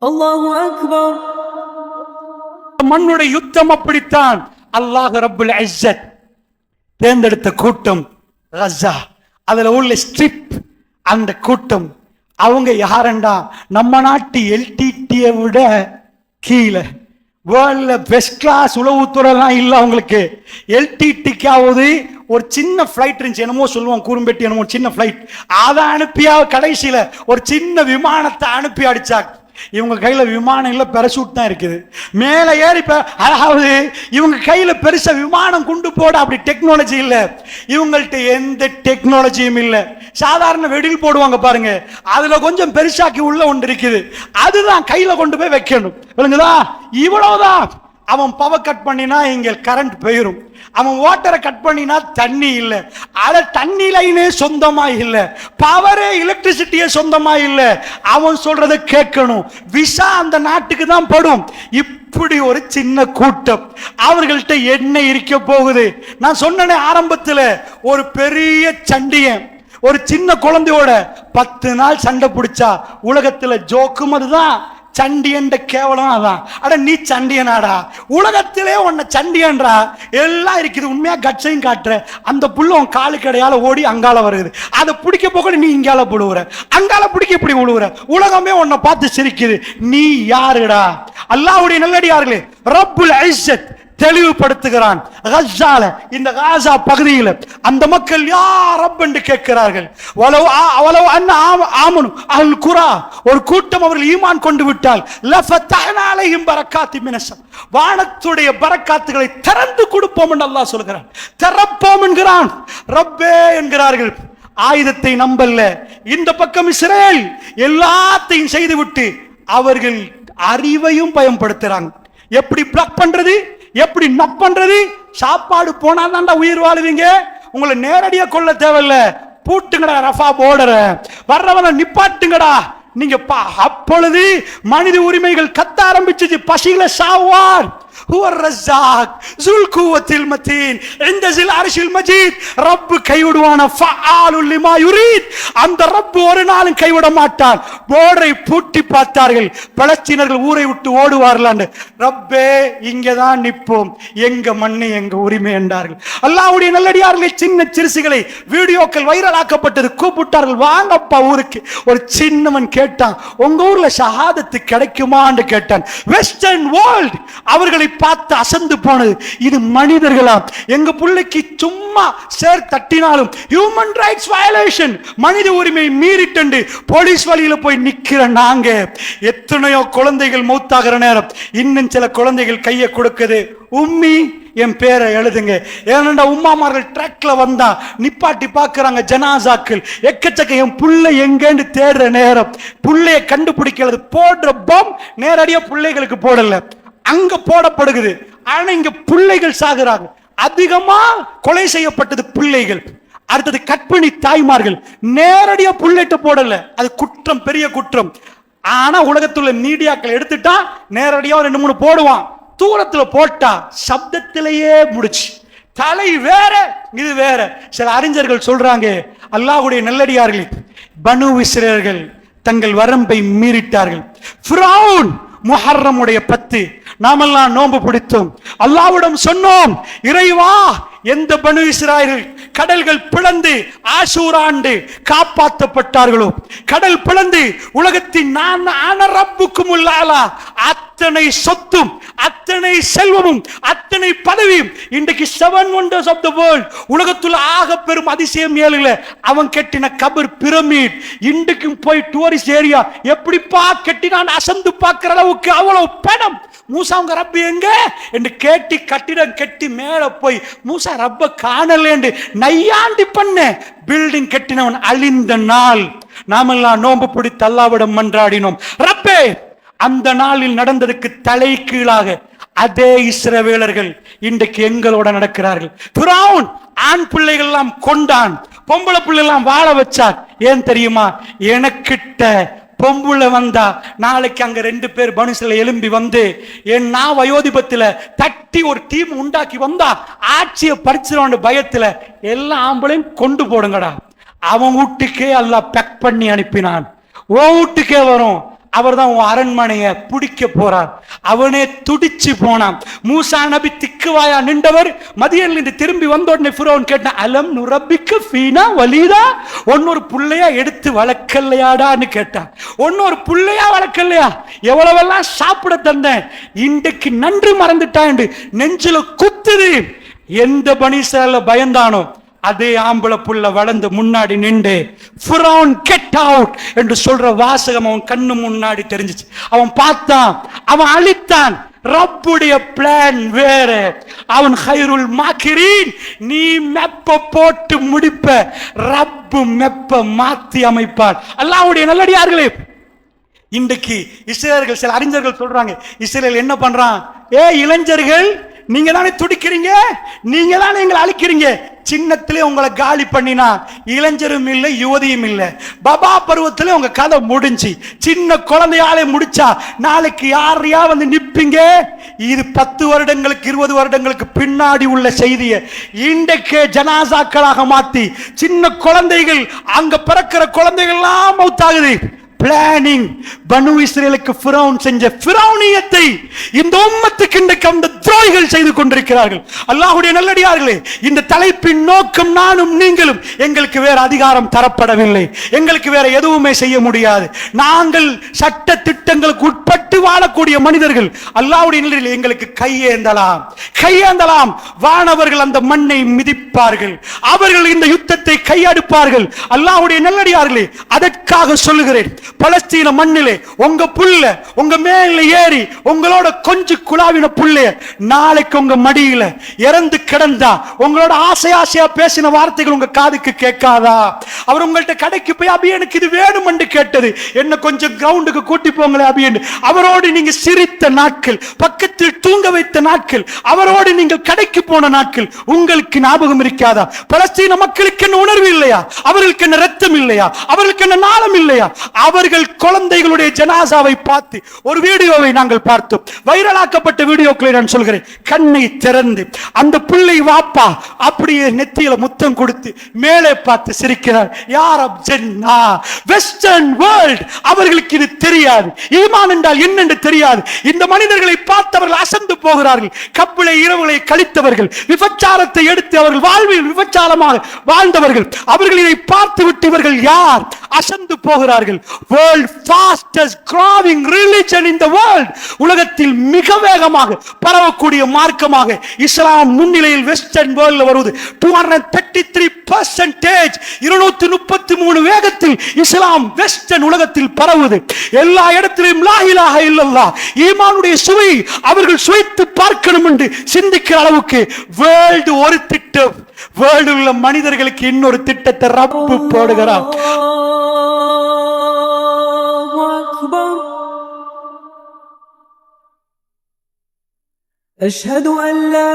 அல்லாஹு அக்பர். மண்ணுடைய யுத்தம் அப்படித்தான். அல்லாஹ் ரப்புல் இஸ்ஸத் தேர்ந்தெடுத்த கூட்டம் கஸா. அதுல உள்ள ஸ்ட்ரிப் அந்த கூட்டம் அவங்க யாரண்டா நம்ம நாட்டு எல்டிடியை விட கீழே வேர்ல்ட்ல பெஸ்ட் கிளாஸ் உளவுத்துறைலாம் இல்லை அவங்களுக்கு. எல்டிடிக்காவது ஒரு சின்ன ஃபிளைட் இருந்துச்சு, என்னமோ சொல்லுவோம் குறும்பெட்டி என்னமோ சின்ன ஃபிளைட், அதை அனுப்பியா கடைசியில ஒரு சின்ன விமானத்தை அனுப்பி அடிச்சாங்க. இவங்க கையில விமானம் இல்ல, பெரசூட் தான் இருக்குது. மேல ஏறி அதாவது இவங்க கையில பெருசா விமானம் கொண்டு போட அப்படி டெக்னாலஜி இல்ல. இவங்கள்ட்ட எந்த டெக்னாலஜியும் இல்ல. சாதாரண வெடில் போடுவாங்க பாருங்க, அதுல கொஞ்சம் பெருசாக்கி உள்ள ஒன்று இருக்குது, அதுதான் கையில கொண்டு போய் வைக்கணும். விளங்குதா? இவ்வளவுதான். அவன் பவர் கட் பண்ணினா இங்க கரண்ட் போயிரும். அவன் வாட்டரை கட் பண்ணினா தண்ணி இல்ல. அட தண்ணி லைனே சொந்தமா இல்ல, பவரே எலக்ட்ரிசிட்டியே சொந்தமா இல்ல. அவன் சொல்றதை கேட்கணும். விசா அந்த நாட்டுக்கு தான் படும். இப்படி ஒரு சின்ன கூட்டம் அவர்கள்ட்ட என்ன இருக்க போகுது? நான் சொன்னேனே ஆரம்பத்துல, ஒரு பெரிய சண்டியன் ஒரு சின்ன குழந்தையோட 10 நாள் சண்டை பிடிச்சா உலகத்துல ஜோக்கும் அதுதான். சண்டியன் கேவலம் அதான். அட நீ சண்டியனாடா, உலகத்திலே உன்னை சண்டியன்றா எல்லாம் இருக்குது. உண்மையா கட்சையும் காட்டுற அந்த புள்ள உன் காலு கடையால ஓடி அங்கால வருது, அதை பிடிக்க போக நீ இங்கால புழுவுற, அங்கால பிடிக்க இப்படி விழுவுற, உலகமே உன்னை பார்த்து சிரிக்குது. நீ யாருடா? அல்லாஹ்வுடைய நல்லடியார்களே, ரப்புல் இஸ்ஸத் தெளிவுபடுத்துகிறான். கஸால இந்த காசா பகுதியில் அந்த மக்கள் யார் ரப் என்று கேட்கிறார்கள். வலவ் அன்ன ஆமனு அல் குரா, ஒரு கூட்டம் அவர்கள் ஈமான் கொண்டு விட்டால் லஃபதஹ்னா அலைஹிம் பரக்காத்தின் மினஸ், வானத்துடைய பரக்காத்துகளை திறந்து கொடுப்போம் என்று அல்லாஹ் சொல்கிறான். திறப்போம் என்கிறான். ரப்பே என்கிறார்கள். ஆயுதத்தை நம்பல்ல. இந்த பக்கம் இஸ்ரேல் எல்லாத்தையும் செய்துவிட்டு அவர்கள் அறிவையும் பயன்படுத்துறாங்க. எப்படி பிளாக் பண்றது, எப்படி நப் பண்றது? சாப்பாடு போனா தான்டா உயிர் வாழுவீங்க. உங்களை நேரடியா கொல்ல தேவையில்ல. பூட்டுங்கடா ரஃபா போர்டர, வர்றவன நிப்பாட்டுங்கடா. நீங்க அப்பொழுது மனித உரிமைகள் கத்த ஆரம்பிச்சு பசியில சாவார். ரப்பு கைவிடுவான, அந்த ரப்பு ஒரு நாளும் கைவிட மாட்டான். போர்டரை பூட்டி பார்த்தார்கள், பலஸ்தீனர்கள் ஊரை விட்டு ஓடுவார்கள். ரப்பே இங்கதான் நிற்போம், எங்க மண்ணு எங்க உரிமை என்றார்கள். அல்லாஹ்வுடைய நல்லடியார்களை, சின்ன சிறுசுகளை வீடியோக்கள் வைரல் ஆக்கப்பட்டது. கூப்பிட்டார்கள், வாங்கப்பா ஊருக்கு. ஒரு சின்னவன் கேட்டான், உங்க ஊர்ல ஷஹாதத்து கிடைக்குமான்னு கேட்டான். வெஸ்டர்ன் வேர்ல்ட் அவர்களை பார்த்து அசந்து போனது. இது மனிதர்களா? எங்க பிள்ளைக்கு சும்மா சேர் தட்டினாலும் ஹியூமன் ரைட்ஸ் வயலேஷன், மனித உரிமை மீறிட்டு போலீஸ் வழியில போய் நிக்கிற நாங்க. எத்தனையோ குழந்தைகள் மௌத்தாகிற நேரம் இன்னும் சில குழந்தைகள் கையை கொடுக்குது, உம்மி என் பேரை எழுதுங்க. ஏனென்றா உம்மாமார்கள் ட்ரக்ல வந்தா நிப்பாட்டி பார்க்கறாங்க ஜனாசாக்கள். எக்கச்சக்க என் புள்ள எங்கன்னு தேடுற நேரம் புள்ளைய கண்டுபிடிக்கிறது. போடுற பம் நேரடியா பிள்ளைகளுக்கு போடல, அங்க போடப்படுகிறது. ஆனா இங்க பிள்ளைகள் சாகுறாங்க. அதிகமா கொலை செய்யப்பட்டது பிள்ளைகள். அடுத்தது கற்பிணி தாய்மார்கள். நேரடியா புள்ளைட்ட போடல, அது குற்றம், பெரிய குற்றம். ஆனா உலகத்துல மீடியாக்கள் எடுத்துட்டா நேரடியா 2-3 போடுவான். தூரத்துல போட்டா சப்தத்திலேயே முடிச்சு. தலை வேற, இது வேற. சில அறிஞர்கள் சொல்றாங்க, அல்லாஹ்வுடைய நல்லடியார்கள் பனு இஸ்ரேலர்கள் தங்கள் வரம்பை மீறிட்டார்கள். ஃபிரௌன் முஹர்ரமுடைய 10 நாமெல்லாம் நோன்பு பிடித்தோம். அல்லாஹ்விடம் சொன்னோம், இறைவா எந்த பனு இஸ்ராயேல் கடல்கள் பிளந்து ஆஷூரா ஆண்டு காப்பாற்றப்பட்டார்களோ, கடல் பிளந்து உலகத்தின் நான் ரப்புக்கும் உள்ளாலா அத்தனை சொத்தும் அத்தனை செல்வமும் அத்தனை பதவியும் இன்றைக்கு 7 wonders of the world, உலகத்துல ஆக பெரும் அதிசயம் 7 அவன் கட்டின கபர் பிரமிட் இன்றைக்கும் போய் டூரிஸ்ட் ஏரியா எப்படிப்பா கட்டினான் அசந்து பார்க்கிற அளவுக்கு அவ்வளவு பணம். மூசா உங்க ரப்பு எங்க என்று கேட்டி கட்டிடம் கட்டி மேல போய் மூசா ரப்ப காணல என்று நையாண்டி பண்ண பில்டிங் கட்டினவன் அழிந்த நாள் நாமெல்லாம் நோன்பு பிடித்து அல்லாஹ்விடம் மன்றாடினோம். ரப்பே, அந்த நாளில் நடந்ததுக்கு தலை கீழாக அதே இஸ்ரவேலர்கள் இன்றைக்கு எங்களோட நடக்கிறார்கள். ஃபிரௌன் ஆண் பிள்ளைகள் எல்லாம் கொண்டான், பொம்பளை பிள்ளை எல்லாம் வாழ வச்சார். ஏன் தெரியுமா? எனக்கிட்ட பொம்புல வந்தா நாளைக்கு அங்க 2 பேர் பனுசில எலும்பி வந்து என் நான் வயோதிபத்துல தட்டி ஒரு டீம் உண்டாக்கி வந்தா ஆட்சியை பறிச்சிருவான் பயத்துல எல்லா ஆம்பளையும் கொண்டு போடுங்கடா. அவன் வீட்டுக்கே எல்லாம் பேக் பண்ணி அனுப்பினான். ஓ வீட்டுக்கே வரும். அவர்தான் உன் அரண்மனையை பிடிக்க போறார். அவனே துடிச்சு போனான். மூசா நபி திக்குவாயா நின்றவர் மதியன்ல இருந்து திரும்பி வந்த உடனே ஃபிரௌன் கேட்டான், அலம் நுரப்பிக்க ஃபீனா வலீதா, ஒன்னொரு புள்ளையா எடுத்து வளர்க்கலையாடான்னு கேட்டான். ஒன்னொரு புள்ளையா வளர்க்கலையா, எவ்வளவெல்லாம் சாப்பிட தந்தேன், இன்றைக்கு நன்றி மறந்துட்டான் என்று நெஞ்சில குத்துது. எந்த பனி இஸ்ரவேல்ல பயந்தானோ அதே ஆம்பளை புள்ள வளர்ந்து முன்னாடி நின்று ஃபிரௌன் கெட் அவுட் என்று சொல்ற வாசகம் அவன் கண்ணு முன்னாடி தெரிஞ்சிச்சு. அவன் பார்த்தான், அவன் அழித்தான். ரப்புடைய பிளான் வேற. அவன் ஹைருல் மாக்கிரீன், நீ மெப்ப போட்டு முடிப்ப, ரப்பு மெப்ப மாத்தி அமைப்பான். அல்லாஹ்வுடைய நல்லடியார்களே, இன்றைக்கு இஸ்ரேலர்கள் சில அறிஞர்கள் சொல்றாங்க, இஸ்ரேல் என்ன பண்றான், இளைஞர்கள் நீங்க தானே துடிக்கிறீங்க, நீங்க தானே எங்களை அழிக்கிறீங்க, சின்னத்திலே உங்களை காலி பண்ணினா இளைஞரும் இல்லை யுவதியும் இல்லை, பபா பருவத்திலே உங்க கதை முடிஞ்சு, சின்ன குழந்தையாலே முடிச்சா நாளைக்கு யாரையா வந்து நிப்பீங்க. இது 10 வருடங்களுக்கு 20 வருடங்களுக்கு பின்னாடி உள்ள செய்தியை இன்றைக்கே ஜனாசாக்களாக மாத்தி சின்ன குழந்தைகள், அங்க பிறக்கிற குழந்தைகள் எல்லாம் மௌத்தாகுது. பிளானிங். பனு இஸ்ரேலுக்கு ஃபிரௌன் செஞ்ச ஃபிரௌனியத்தை இந்த உம்மத்துக்கு இன்றைக்கு அந்த துரோகிகள் செய்து கொண்டிருக்கிறார்கள். அல்லாஹ்வுடைய நல்லடியார்களே, இந்த தலைப்பின் நோக்கம் நானும் நீங்களும், எங்களுக்கு வேற அதிகாரம் தரப்படவில்லை, எங்களுக்கு வேற எதுவுமே செய்ய முடியாது. நாங்கள் சட்ட திட்டங்களுக்கு உட்பட்டு வாழக்கூடிய மனிதர்கள். அல்லாஹ்வுடைய நிலையில் எங்களுக்கு கையேந்தலாம். வானவர்கள் அந்த மண்ணை மிதிப்பார்கள், அவர்கள் இந்த யுத்தத்தை கையெடுப்பார்கள். அல்லாஹ்வுடைய நல்லடியார்களே, அதற்காக சொல்லுகிறேன், பலஸ்தீன மண்ணிலே உங்க புள்ள உங்க மேல ஏறி உங்களோட கொஞ்சம் குழாவின புள்ளை நாளைக்கு உங்க மடியில இறந்து கிடந்தா உங்களோட ஆசையா பேசின வார்த்தைகள் உங்க காதுக்கு கேட்காதா? அவர் உங்கள்ட்ட கடைக்கு போய் அபி எனக்கு இது வேணும் என்று கேட்டது, என்ன கொஞ்சம் கிரவுண்டுக்கு கூட்டி போங்களே அபி என்று அவரோடு நீங்க சிரித்த நாட்கள், பக்கத்தில் தூங்க வைத்த நாட்கள், அவரோடு நீங்கள் கடைக்கு போன நாட்கள் உங்களுக்கு ஞாபகம் இருக்காதா? பலஸ்தீன மக்களுக்கு என்ன உணர்வு இல்லையா? அவர்களுக்கு என்ன ரத்தம் இல்லையா? அவர்களுக்கு என்ன நாளம் இல்லையா? அவர்கள் குழந்தைகளுடைய ஜனாசாவை பார்த்து ஒரு வீடியோவை நாங்கள் பார்த்தோம். வைரலாக்கப்பட்ட வீடியோக்களை நான் சொல்கிறேன். கண்ணை திறந்து அந்த பிள்ளை வாப்பா அப்படியே நெத்தியில முத்தம் கொடுத்து மேலே பார்த்து சிரிக்கிறார். யார் அப்ஜன்னா வெஸ்டர்ன் வேர்ல்ட், அவர்களுக்கு இது தெரியாது. ஈமான் என்றால் என்னென்று தெரியாது. இந்த மனிதர்களை பார்த்தவர்கள் அசந்து போகிறார்கள். கப்பிளை இரவுகளை கழித்தவர்கள், விபச்சாரத்தை எடுத்து அவர்கள் வாழ்வில் விபச்சாரமாக வாழ்ந்தவர்கள், அவர்கள் இதை பார்த்து விட்டு இவர்கள் யார் அசந்து போகிறார்கள். World fastest growing religion in the world, உலகத்தில் மிக வேகமாக பரவக்கூடிய மார்க்கமாக இஸ்லாம் முன்னிலையில் வெஸ்டர்ன் வேர்ல்ட்ல வருவது 233%, 233 வேகத்தில் இஸ்லாம் வெஸ்டர்ன் உலகத்தில் பரவுது. எல்லா இடத்திலும் லா இலாஹ இல்லல்லாஹ் ஈமானுடைய சுவை அவர்கள் சுவைத்து பார்க்கணும் என்று சிந்திக்கிற அளவுக்கு வேர்ல்டு ஒரு திட்டம், வேர்ல்டு உள்ள மனிதர்களுக்கு இன்னொரு திட்டத்தை ரப்பு போடுகிறார். أشهد أن لا